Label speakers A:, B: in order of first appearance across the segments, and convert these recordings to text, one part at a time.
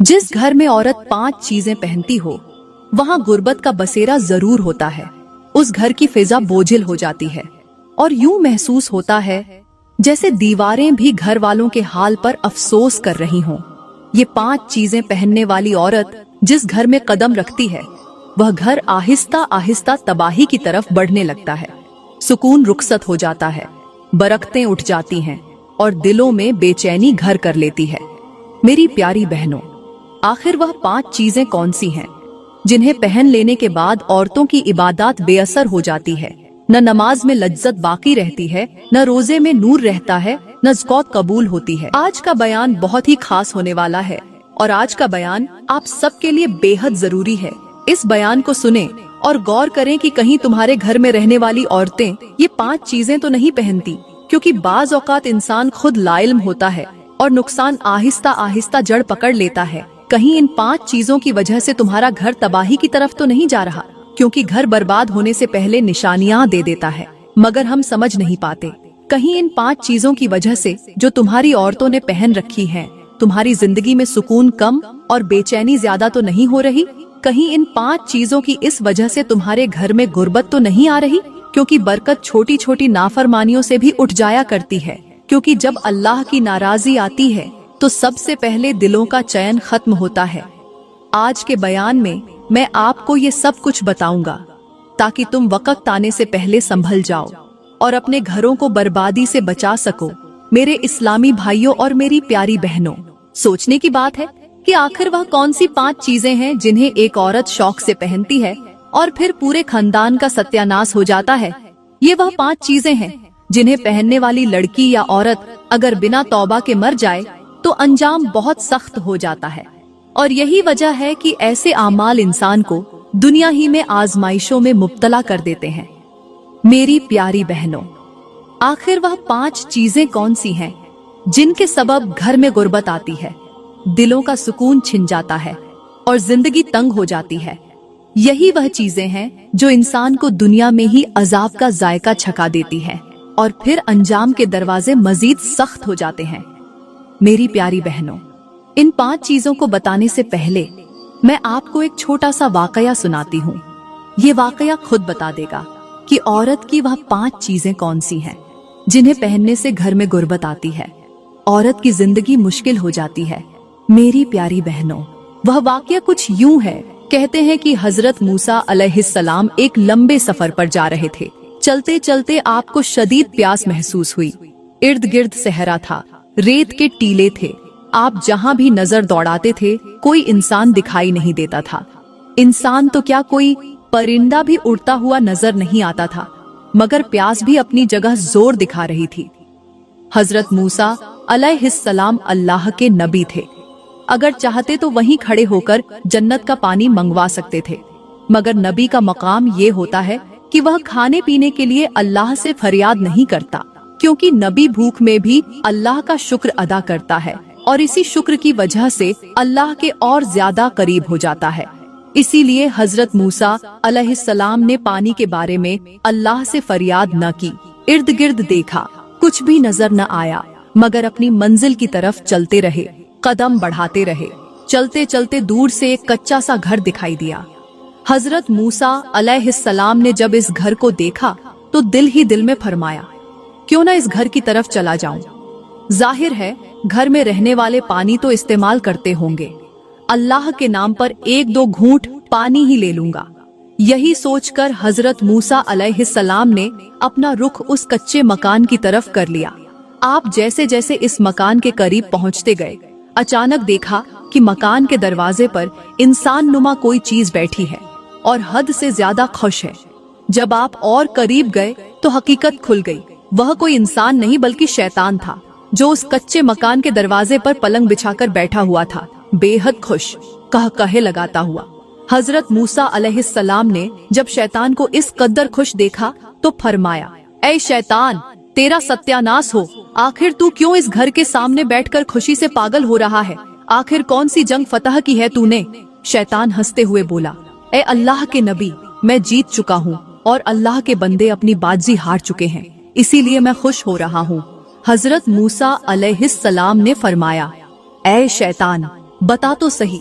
A: जिस घर में औरत 5 चीजें पहनती हो वहाँ गुर्बत का बसेरा जरूर होता है। उस घर की फिजा बोझिल हो जाती है और यूं महसूस होता है जैसे दीवारें भी घर वालों के हाल पर अफसोस कर रही हों। ये 5 चीजें पहनने वाली औरत जिस घर में कदम रखती है वह घर आहिस्ता आहिस्ता तबाही की तरफ बढ़ने लगता है। सुकून रुखसत हो जाता है, बरकतें उठ जाती हैं और दिलों में बेचैनी घर कर लेती है। मेरी प्यारी बहनों, आखिर वह 5 चीजें कौन सी हैं जिन्हें पहन लेने के बाद औरतों की इबादत बेअसर हो जाती है? न नमाज में लज्जत बाकी रहती है, न रोजे में नूर रहता है, न ज़कात कबूल होती है। आज का बयान बहुत ही खास होने वाला है और आज का बयान आप सबके लिए बेहद जरूरी है। इस बयान को सुने और गौर करें कि कहीं तुम्हारे घर में रहने वाली औरतें ये 5 चीजें तो नहीं पहनती, क्योंकि बाज औकात इंसान खुद लाइल्म होता है और नुकसान आहिस्ता आहिस्ता जड़ पकड़ लेता है। कहीं इन 5 चीजों की वजह से तुम्हारा घर तबाही की तरफ तो नहीं जा रहा, क्योंकि घर बर्बाद होने से पहले निशानियां दे देता है मगर हम समझ नहीं पाते। कहीं इन 5 चीजों की वजह से जो तुम्हारी औरतों ने पहन रखी हैं, तुम्हारी जिंदगी में सुकून कम और बेचैनी ज्यादा तो नहीं हो रही? कहीं इन 5 चीजों की इस वजह से तुम्हारे घर में गुर्बत तो नहीं आ रही? क्योंकि बरकत छोटी छोटी नाफरमानियों से भी उठ जाया करती है, क्योंकि जब अल्लाह की नाराजी आती है तो सबसे पहले दिलों का चयन खत्म होता है। आज के बयान में मैं आपको ये सब कुछ बताऊंगा ताकि तुम वक्त आने से पहले संभल जाओ और अपने घरों को बर्बादी से बचा सको। मेरे इस्लामी भाइयों और मेरी प्यारी बहनों, सोचने की बात है कि आखिर वह कौन सी 5 चीजें हैं जिन्हें एक औरत शौक से पहनती है और फिर पूरे खानदान का सत्यानाश हो जाता है। ये वह 5 चीजें हैं जिन्हें पहनने वाली लड़की या औरत अगर बिना तौबा के मर जाए तो अंजाम बहुत सख्त हो जाता है। और यही वजह है कि ऐसे आमाल इंसान को दुनिया ही में आजमाइशों में मुब्तला कर देते हैं। मेरी प्यारी बहनों, आखिर वह 5 चीजें कौन सी हैं जिनके सबब घर में गुर्बत आती है, दिलों का सुकून छिन जाता है और जिंदगी तंग हो जाती है? यही वह चीजें हैं जो इंसान को दुनिया में ही अजाब का जायका छका देती है और फिर अंजाम के दरवाजे मजीद सख्त हो जाते हैं। मेरी प्यारी बहनों, इन 5 चीजों को बताने से पहले मैं आपको एक छोटा सा वाकया सुनाती हूँ। ये वाकया खुद बता देगा कि औरत की वह 5 चीजें कौन सी हैं जिन्हें पहनने से घर में गुर्बत आती है, औरत की जिंदगी मुश्किल हो जाती है। मेरी प्यारी बहनों, वह वाकया कुछ यूं है। कहते हैं कि हजरत मूसा अलैहिस्सलाम एक लंबे सफर पर जा रहे थे। चलते चलते आपको शदीद प्यास महसूस हुई। इर्द गिर्द सहरा था, रेत के टीले थे। आप जहाँ भी नजर दौड़ाते थे कोई इंसान दिखाई नहीं देता था। इंसान तो क्या, कोई परिंदा भी उड़ता हुआ नजर नहीं आता था, मगर प्यास भी अपनी जगह जोर दिखा रही थी। हजरत मूसा अलैहिस्सलाम अल्लाह के नबी थे। अगर चाहते तो वहीं खड़े होकर जन्नत का पानी मंगवा सकते थे, मगर नबी का मकाम ये होता है कि वह खाने पीने के लिए अल्लाह से फरियाद नहीं करता, क्योंकि नबी भूख में भी अल्लाह का शुक्र अदा करता है और इसी शुक्र की वजह से अल्लाह के और ज्यादा करीब हो जाता है। इसीलिए हजरत मूसा अलैहिस्सलाम ने पानी के बारे में अल्लाह से फरियाद न की। इर्द गिर्द देखा, कुछ भी नजर न आया, मगर अपनी मंजिल की तरफ चलते रहे, कदम बढ़ाते रहे। चलते चलते दूर से एक कच्चा सा घर दिखाई दिया। हजरत मूसा अलैहिस्सलाम ने जब इस घर को देखा तो दिल ही दिल में फरमाया, क्यों ना इस घर की तरफ चला जाऊं। जाहिर है घर में रहने वाले पानी तो इस्तेमाल करते होंगे, अल्लाह के नाम पर 1-2 घूंट पानी ही ले लूंगा। यही सोचकर हजरत मूसा अलैहिस्सलाम ने अपना रुख उस कच्चे मकान की तरफ कर लिया। आप जैसे जैसे इस मकान के करीब पहुंचते गए, अचानक देखा कि मकान के दरवाजे पर इंसान नुमा कोई चीज बैठी है और हद से ज्यादा खुश है। जब आप और करीब गए तो हकीकत खुल गई। वह कोई इंसान नहीं बल्कि शैतान था, जो उस कच्चे मकान के दरवाजे पर पलंग बिछाकर बैठा हुआ था, बेहद खुश, कहे लगाता हुआ। हजरत मूसा अलैहिस्सलाम ने जब शैतान को इस कदर खुश देखा तो फरमाया, ऐ शैतान, तेरा सत्यानाश हो। आखिर तू क्यों इस घर के सामने बैठकर खुशी से पागल हो रहा है? आखिर कौन सी जंग फतह की है तूने? शैतान हंसते हुए बोला, ऐ अल्लाह के नबी, मैं जीत चुका हूँ और अल्लाह के बंदे अपनी बाजी हार चुके हैं, इसीलिए मैं खुश हो रहा हूँ। हजरत मूसा अलैहिस्सलाम ने फरमाया, ऐ शैतान, बता तो सही,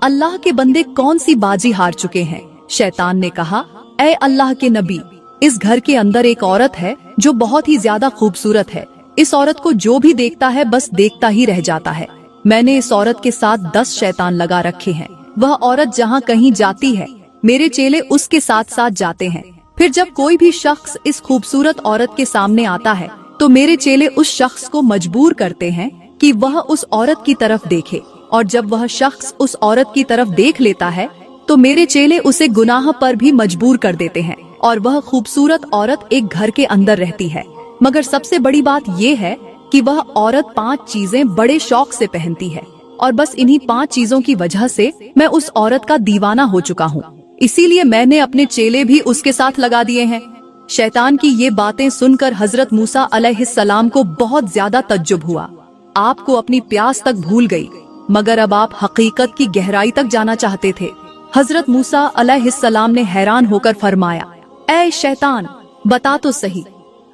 A: अल्लाह के बंदे कौन सी बाजी हार चुके हैं? शैतान ने कहा, ऐ अल्लाह के नबी, इस घर के अंदर एक औरत है जो बहुत ही ज्यादा खूबसूरत है। इस औरत को जो भी देखता है बस देखता ही रह जाता है। मैंने इस औरत के साथ 10 शैतान लगा रखे हैं। वह औरत जहाँ कहीं जाती है मेरे चेले उसके साथ साथ जाते हैं। फिर जब कोई भी शख्स इस खूबसूरत औरत के सामने आता है तो मेरे चेले उस शख्स को मजबूर करते हैं कि वह उस औरत की तरफ देखे, और जब वह शख्स उस औरत की तरफ देख लेता है तो मेरे चेले उसे गुनाह पर भी मजबूर कर देते हैं और वह खूबसूरत औरत एक घर के अंदर रहती है। मगर सबसे बड़ी बात ये है कि वह औरत 5 चीजें बड़े शौक से पहनती है, और बस इन्हीं 5 चीजों की वजह से मैं उस औरत का दीवाना हो चुका हूँ। इसीलिए मैंने अपने चेले भी उसके साथ लगा दिए हैं। शैतान की ये बातें सुनकर हजरत मूसा अलैहिस्सलाम को बहुत ज्यादा तज्जुब हुआ। आपको अपनी प्यास तक भूल गई, मगर अब आप हकीकत की गहराई तक जाना चाहते थे। हजरत मूसा अलैहिस्सलाम ने हैरान होकर फरमाया, ऐ शैतान, बता तो सही,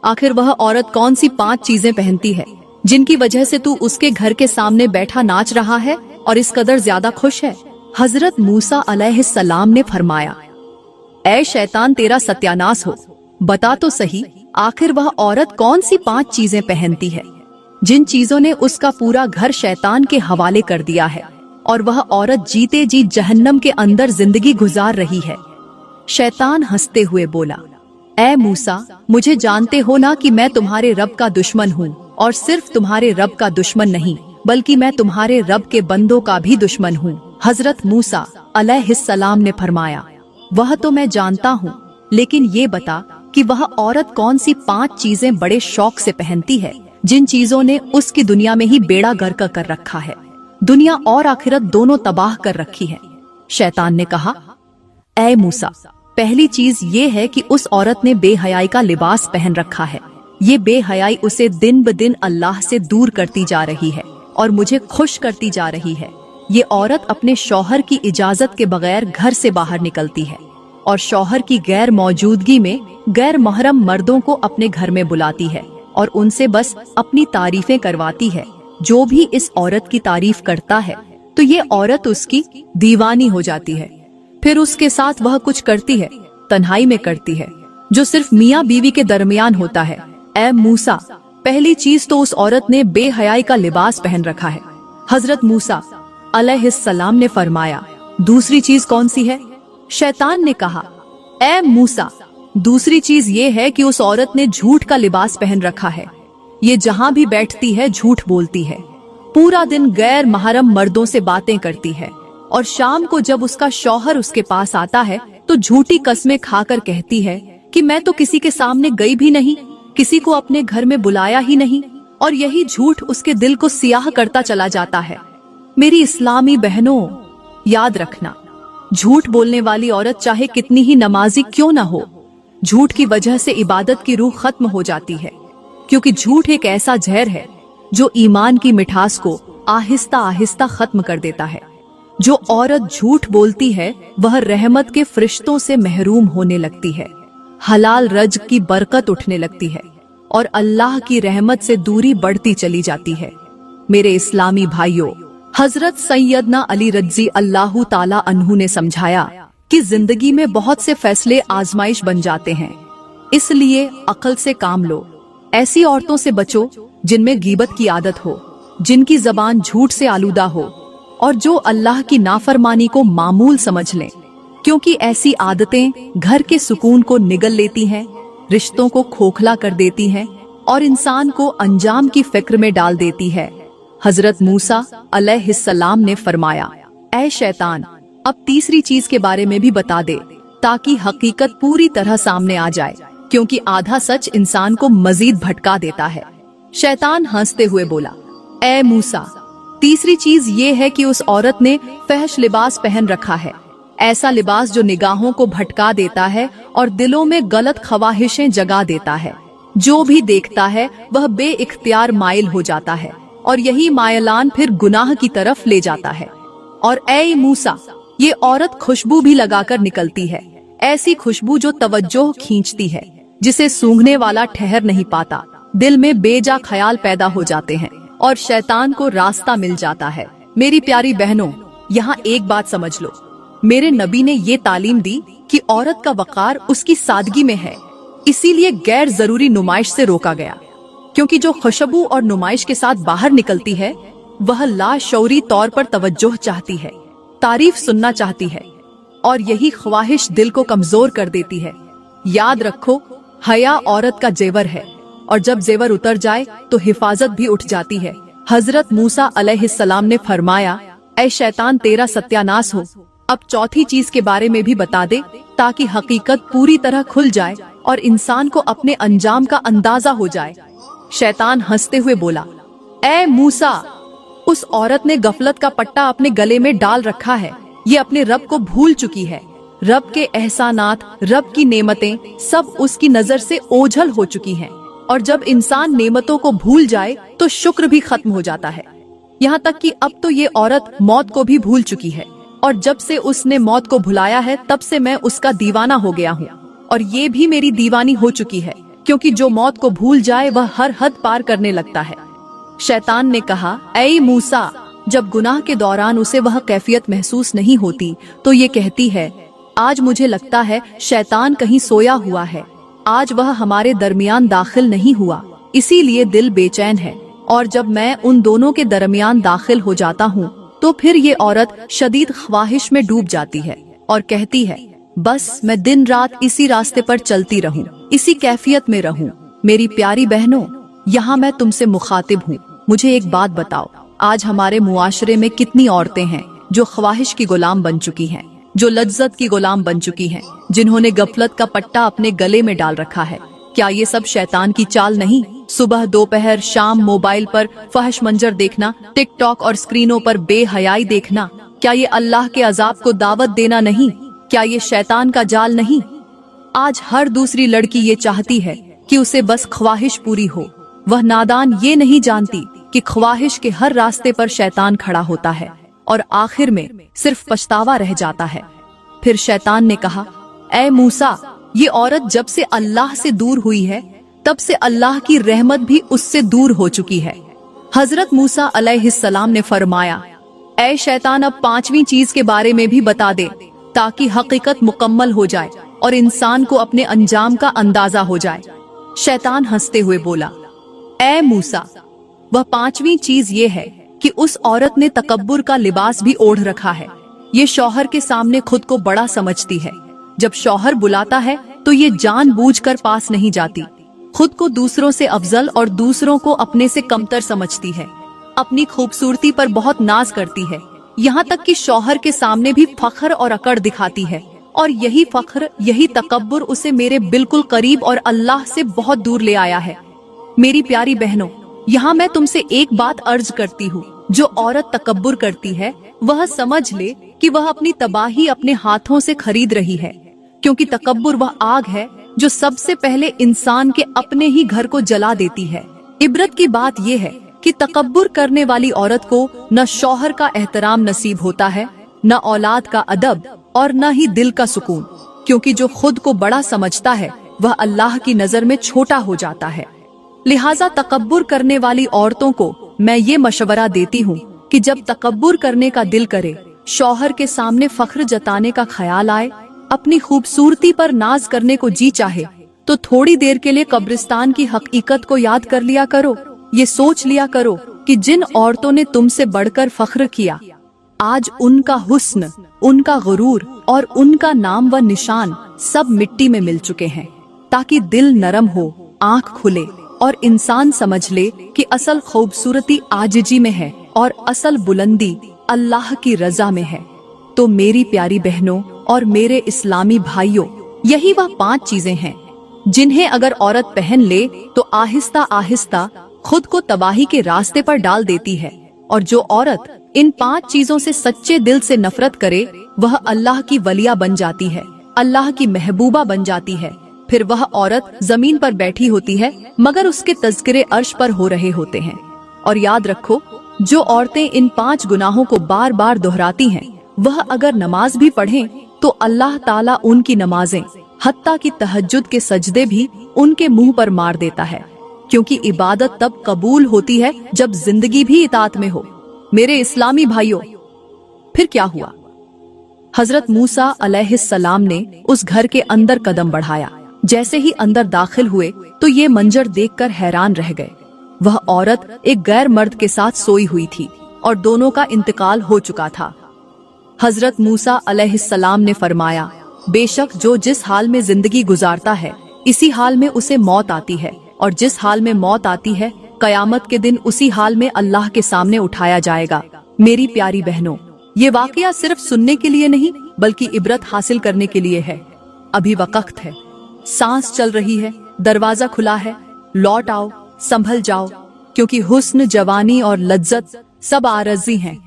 A: आखिर वह औरत कौन सी 5 चीजें पहनती है जिनकी वजह से तू उसके घर के सामने बैठा नाच रहा है और इस कदर ज्यादा खुश है? हजरत मूसा अलैहिस्सलाम ने फरमाया, ऐ शैतान, तेरा सत्यानाश हो, बता तो सही, आखिर वह औरत कौन सी 5 चीजें पहनती है जिन चीजों ने उसका पूरा घर शैतान के हवाले कर दिया है और वह औरत जीते जी जहन्नम के अंदर जिंदगी गुजार रही है। शैतान हंसते हुए बोला, ऐ मूसा, मुझे जानते हो ना कि मैं तुम्हारे रब का दुश्मन हूँ, और सिर्फ तुम्हारे रब का दुश्मन नहीं बल्कि मैं तुम्हारे रब के बंदों का भी दुश्मन हूँ। हजरत मूसा अलैहिस्सलाम ने फरमाया, वह तो मैं जानता हूँ, लेकिन ये बता कि वह औरत कौन सी 5 चीजें बड़े शौक से पहनती है जिन चीजों ने उसकी दुनिया में ही बेड़ा गर्क कर रखा है, दुनिया और आखिरत दोनों तबाह कर रखी है। शैतान ने कहा, ऐ मूसा, पहली चीज ये है कि उस औरत ने बेहयाई का लिबास पहन रखा है। ये बेहयाई उसे दिन ब दिन अल्लाह से दूर करती जा रही है और मुझे खुश करती जा रही है। ये औरत अपने शौहर की इजाजत के बगैर घर से बाहर निकलती है और शौहर की गैर मौजूदगी में गैर महरम मर्दों को अपने घर में बुलाती है और उनसे बस अपनी तारीफें करवाती है। जो भी इस औरत की तारीफ करता है तो ये औरत उसकी दीवानी हो जाती है। फिर उसके साथ वह कुछ करती है, तन्हाई में करती है, जो सिर्फ मियाँ बीवी के दरमियान होता है। ऐ मूसा, पहली चीज तो उस औरत ने बेहयाई का लिबास पहन रखा है। हजरत मूसा अलैहिस्सलाम ने फरमाया, दूसरी चीज कौन सी है? शैतान ने कहा, ऐ मूसा, दूसरी चीज ये है कि उस औरत ने झूठ का लिबास पहन रखा है। ये जहाँ भी बैठती है झूठ बोलती है, पूरा दिन गैर महरम मर्दों से बातें करती है और शाम को जब उसका शौहर उसके पास आता है तो झूठी कस्में खाकर कहती है कि मैं तो किसी के सामने गई भी नहीं, किसी को अपने घर में बुलाया ही नहीं, और यही झूठ उसके दिल को सियाह करता चला जाता है। मेरी इस्लामी बहनों, याद रखना, झूठ बोलने वाली औरत चाहे कितनी ही नमाजी क्यों न हो, झूठ की वजह से इबादत की रूह खत्म हो जाती है, क्योंकि झूठ एक ऐसा जहर है जो ईमान की मिठास को आहिस्ता आहिस्ता खत्म कर देता है। जो औरत झूठ बोलती है वह रहमत के फरिश्तों से महरूम होने लगती है, हलाल रज़्क की बरकत उठने लगती है और अल्लाह की रहमत से दूरी बढ़ती चली जाती है। मेरे इस्लामी भाइयों, हजरत सैयदना अली रज़ी अल्लाह ताला अन्हु ने समझाया कि जिंदगी में बहुत से फैसले आजमाइश बन जाते हैं, इसलिए अक्ल से काम लो। ऐसी औरतों से बचो जिनमें गीबत की आदत हो, जिनकी जबान झूठ से आलूदा हो और जो अल्लाह की नाफरमानी को मामूल समझ लें, क्योंकि ऐसी आदतें घर के सुकून को निगल लेती हैं, रिश्तों को खोखला कर देती हैं और इंसान को अंजाम की फिक्र में डाल देती है। हजरत मूसा अलैहिस्सलाम ने फरमाया, ऐ शैतान, अब तीसरी चीज के बारे में भी बता दे ताकि हकीकत पूरी तरह सामने आ जाए, क्योंकि आधा सच इंसान को मजीद भटका देता है। शैतान हंसते हुए बोला, ऐ मूसा, तीसरी चीज ये है कि उस औरत ने फहश लिबास पहन रखा है, ऐसा लिबास जो निगाहों को भटका देता है और दिलों में गलत ख्वाहिशें जगा देता है। जो भी देखता है वह बेइख्तियार माइल हो जाता है और यही मायलान फिर गुनाह की तरफ ले जाता है। और ऐ मूसा, ये औरत खुशबू भी लगाकर निकलती है, ऐसी खुशबू जो तवज्जो खींचती है, जिसे सूंघने वाला ठहर नहीं पाता। दिल में बेजा ख्याल पैदा हो जाते हैं और शैतान को रास्ता मिल जाता है। मेरी प्यारी बहनों, यहाँ एक बात समझ लो, मेरे नबी ने ये तालीम दी कि औरत का वकार उसकी सादगी में है, इसीलिए गैर जरूरी नुमाइश से रोका गया। क्योंकि जो खुशबू और नुमाइश के साथ बाहर निकलती है वह लाशऊरी तौर पर तवज्जो चाहती है, तारीफ सुनना चाहती है, और यही ख्वाहिश दिल को कमजोर कर देती है। याद रखो, हया औरत का जेवर है, और जब जेवर उतर जाए तो हिफाजत भी उठ जाती है। हजरत मूसा अलैहिस्सलाम ने फरमाया, ऐ शैतान तेरा सत्यानाश हो, अब चौथी चीज के बारे में भी बता दे ताकि हकीकत पूरी तरह खुल जाए और इंसान को अपने अंजाम का अंदाजा हो जाए। शैतान हंसते हुए बोला, ऐ मूसा, उस औरत ने गफलत का पट्टा अपने गले में डाल रखा है, ये अपने रब को भूल चुकी है। रब के एहसानात, रब की नेमतें सब उसकी नजर से ओझल हो चुकी हैं, और जब इंसान नेमतों को भूल जाए तो शुक्र भी खत्म हो जाता है। यहाँ तक कि अब तो ये औरत मौत को भी भूल चुकी है, और जब से उसने मौत को भुलाया है तब से मैं उसका दीवाना हो गया हूँ, और ये भी मेरी दीवानी हो चुकी है, क्योंकि जो मौत को भूल जाए वह हर हद पार करने लगता है। शैतान ने कहा, ऐ मूसा, जब गुनाह के दौरान उसे वह कैफियत महसूस नहीं होती तो ये कहती है, आज मुझे लगता है शैतान कहीं सोया हुआ है, आज वह हमारे दरमियान दाखिल नहीं हुआ, इसीलिए दिल बेचैन है। और जब मैं उन दोनों के दरमियान दाखिल हो जाता हूँ तो फिर ये औरत शदीद ख्वाहिश में डूब जाती है और कहती है, बस मैं दिन रात इसी रास्ते पर चलती रहूं, इसी कैफियत में रहूं। मेरी प्यारी बहनों, यहाँ मैं तुमसे मुखातिब हूँ, मुझे एक बात बताओ, आज हमारे मुआशरे में कितनी औरतें हैं जो ख्वाहिश की गुलाम बन चुकी हैं, जो लज्जत की गुलाम बन चुकी हैं, जिन्होंने गफलत का पट्टा अपने गले में डाल रखा है। क्या ये सब शैतान की चाल नहीं? सुबह दोपहर शाम मोबाइल पर फहश मंजर देखना, टिकटॉक और स्क्रीनों पर बेहयाई देखना, क्या ये अल्लाह के अजाब को दावत देना नहीं? क्या ये शैतान का जाल नहीं? आज हर दूसरी लड़की ये चाहती है कि उसे बस ख्वाहिश पूरी हो। वह नादान ये नहीं जानती कि ख्वाहिश के हर रास्ते पर शैतान खड़ा होता है और आखिर में सिर्फ पछतावा रह जाता है। फिर शैतान ने कहा, ऐ मूसा, ये औरत जब से अल्लाह से दूर हुई है तब से अल्लाह की रहमत भी उससे दूर हो चुकी है। हजरत मूसा अलैहिस्सलाम ने फरमाया, ऐ शैतान, अब पांचवी चीज के बारे में भी बता दे ताकि हकीकत मुकम्मल हो जाए और इंसान को अपने अंजाम का अंदाजा हो जाए। शैतान हंसते हुए बोला, ऐ मूसा, वह पांचवी चीज ये है कि उस औरत ने तकब्बुर का लिबास भी ओढ़ रखा है। ये शौहर के सामने खुद को बड़ा समझती है। जब शौहर बुलाता है तो ये जानबूझकर पास नहीं जाती, खुद को दूसरों से अफजल और दूसरों को अपने से कमतर समझती है। अपनी खूबसूरती पर बहुत नाज करती है, यहाँ तक कि शौहर के सामने भी फख्र और अकड़ दिखाती है, और यही फख्र, यही तकब्बुर उसे मेरे बिल्कुल करीब और अल्लाह से बहुत दूर ले आया है। मेरी प्यारी बहनों, यहाँ मैं तुमसे एक बात अर्ज करती हूँ, जो औरत तकब्बुर करती है वह समझ ले कि वह अपनी तबाही अपने हाथों से खरीद रही है, क्योंकि तकब्बुर वह आग है जो सबसे पहले इंसान के अपने ही घर को जला देती है। इबरत की बात यह है कि तकब्बुर करने वाली औरत को न शौहर का एहतराम नसीब होता है, न औलाद का अदब, और न ही दिल का सुकून, क्योंकि जो खुद को बड़ा समझता है वह अल्लाह की नजर में छोटा हो जाता है। लिहाजा तकब्बुर करने वाली औरतों को मैं ये मशवरा देती हूँ कि जब तकब्बुर करने का दिल करे, शौहर के सामने फख्र जताने का ख्याल आए, अपनी खूबसूरती पर नाज करने को जी चाहे, तो थोड़ी देर के लिए कब्रिस्तान की हकीकत को याद कर लिया करो। ये सोच लिया करो कि जिन औरतों ने तुमसे बढ़कर फख्र किया, आज उनका हुस्न, उनका गुरूर और उनका नाम व निशान सब मिट्टी में मिल चुके हैं, ताकि दिल नरम हो, आँख खुले और इंसान समझ ले कि असल खूबसूरती आजिजी में है और असल बुलंदी अल्लाह की रजा में है। तो मेरी प्यारी बहनों और मेरे इस्लामी भाइयों, यही वह 5 चीजें हैं जिन्हें अगर औरत पहन ले तो आहिस्ता आहिस्ता खुद को तबाही के रास्ते पर डाल देती है। और जो औरत इन 5 चीजों से सच्चे दिल से नफरत करे, वह अल्लाह की वलिया बन जाती है, अल्लाह की महबूबा बन जाती है। फिर वह औरत जमीन पर बैठी होती है मगर उसके तज़किरे अर्श पर हो रहे होते हैं। और याद रखो, जो औरतें इन 5 गुनाहों को बार बार दोहराती हैं, वह अगर नमाज भी पढ़ें तो अल्लाह ताला उनकी नमाजें, हत्ता की तहज्जुद के सजदे भी उनके मुंह पर मार देता है, क्योंकि इबादत तब कबूल होती है जब जिंदगी भी इताअत में हो। मेरे इस्लामी भाइयों, फिर क्या हुआ? हजरत मूसा अलैहिस्सलाम ने उस घर के अंदर कदम बढ़ाया। जैसे ही अंदर दाखिल हुए तो ये मंजर देखकर हैरान रह गए। वह औरत एक गैर मर्द के साथ सोई हुई थी और दोनों का इंतकाल हो चुका था। हजरत मूसा अलैहिस्सलाम ने फरमाया, बेशक जो जिस हाल में जिंदगी गुजारता है इसी हाल में उसे मौत आती है, और जिस हाल में मौत आती है कयामत के दिन उसी हाल में अल्लाह के सामने उठाया जाएगा। मेरी प्यारी बहनों, ये वाकया सिर्फ सुनने के लिए नहीं बल्कि इबरत हासिल करने के लिए है। अभी वक्त है, सांस चल रही है, दरवाजा खुला है, लौट आओ, संभल जाओ, क्योंकि हुस्न, जवानी और लज्जत सब आरज़ी हैं।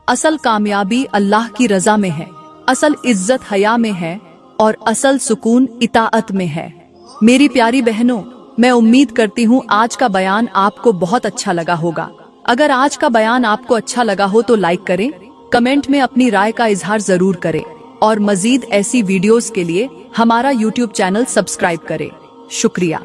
A: असल कामयाबी अल्लाह की रजा में है, असल इज्जत हया में है और असल सुकून इताअत में है। मेरी प्यारी बहनों, मैं उम्मीद करती हूँ आज का बयान आपको बहुत अच्छा लगा होगा। अगर आज का बयान आपको अच्छा लगा हो तो लाइक करें, कमेंट में अपनी राय का इजहार जरूर करें और मजीद ऐसी वीडियोस के लिए हमारा YouTube चैनल सब्सक्राइब करें। शुक्रिया।